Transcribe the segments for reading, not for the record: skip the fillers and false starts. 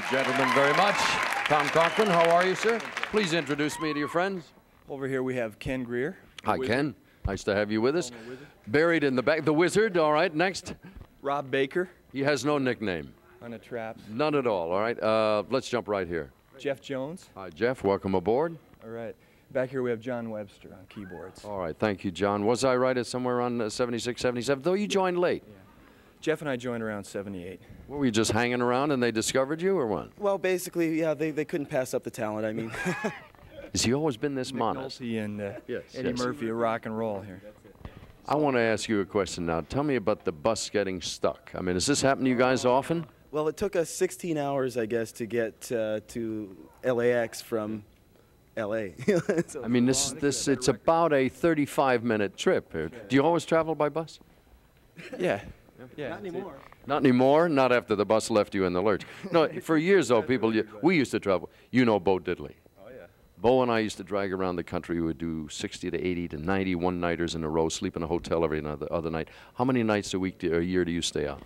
you, gentlemen, very much. Tom Cochran, how are you, sir? Please introduce me to your friends. Over here we have Ken Greer. Hi, Ken. Nice to have you with us. Buried in the back, the Wizard. All right, next. Rob Baker. He has no nickname. On a trap. None at all. All right, let's jump right here. Jeff Jones. Hi, Jeff. Welcome aboard. All right. Back here we have John Webster on keyboards. All right, thank you, John. Was I right at somewhere on 76, 77? Though you joined late. Yeah. Jeff and I joined around 78. Were you just hanging around and they discovered you, or what? Well, basically, yeah, they couldn't pass up the talent. I mean, Has he always been this Mick modest? Nolte and Yes, Eddie yes. Murphy of rock and roll here. I want to ask you a question now. Tell me about the bus getting stuck. I mean, does this happen to you guys often? well, it took us 16 hours, I guess, to get to LAX from LA. I mean, it's about a 35-minute trip. Do you always travel by bus? Yeah. Not anymore. Not anymore. Not after the bus left you in the lurch. No, for years though, we used to travel. You know Bo Diddley. Oh yeah. Bo and I used to drag around the country. We would do 60 to 80 to 90 one-nighters in a row, sleep in a hotel every other night. How many nights a year do you stay out?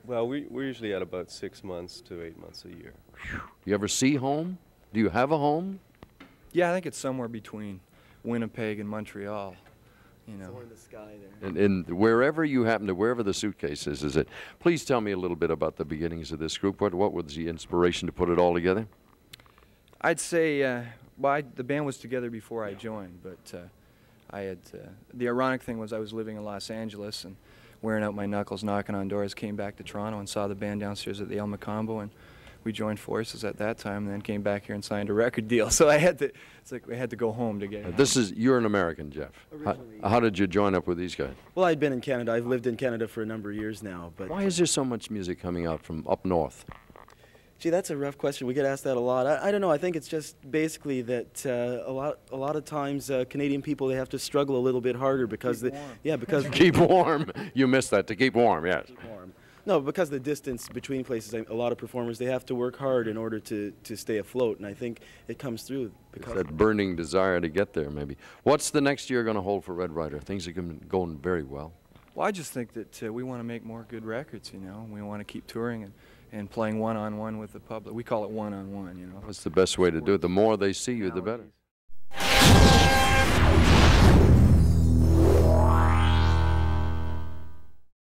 Well, we're usually at about 6 months to 8 months a year. You ever see home? Do you have a home? Yeah, I think it's somewhere between Winnipeg and Montreal. You know. Somewhere in the sky there. And wherever you happen to, wherever the suitcase is it? Please tell me a little bit about the beginnings of this group. What was the inspiration to put it all together? I'd say, the band was together before I joined, but the ironic thing was I was living in Los Angeles and wearing out my knuckles, knocking on doors, came back to Toronto and saw the band downstairs at the El Macombo, and we joined forces at that time and then came back here and signed a record deal. So it's like we had to go home to get it. You're an American, Jeff. How did you join up with these guys? Well, I'd been in Canada. I've lived in Canada for a number of years now. But Why is there so much music coming out from up north? gee, that's a rough question. We get asked that a lot. I don't know. I think it's just basically that a lot of times Canadian people, they have to struggle a little bit harder because because Keep warm. You missed that. To keep warm, yes. warm. No, because the distance between places, a lot of performers, they have to work hard in order to stay afloat, and I think it comes through. It's that burning desire to get there, maybe. What's the next year going to hold for Red Ryder? Things have been going very well. Well, I just think that we want to make more good records, you know. We want to keep touring and playing one-on-one with the public. We call it one-on-one, you know. What's the best way to do it? The more they see you, the better.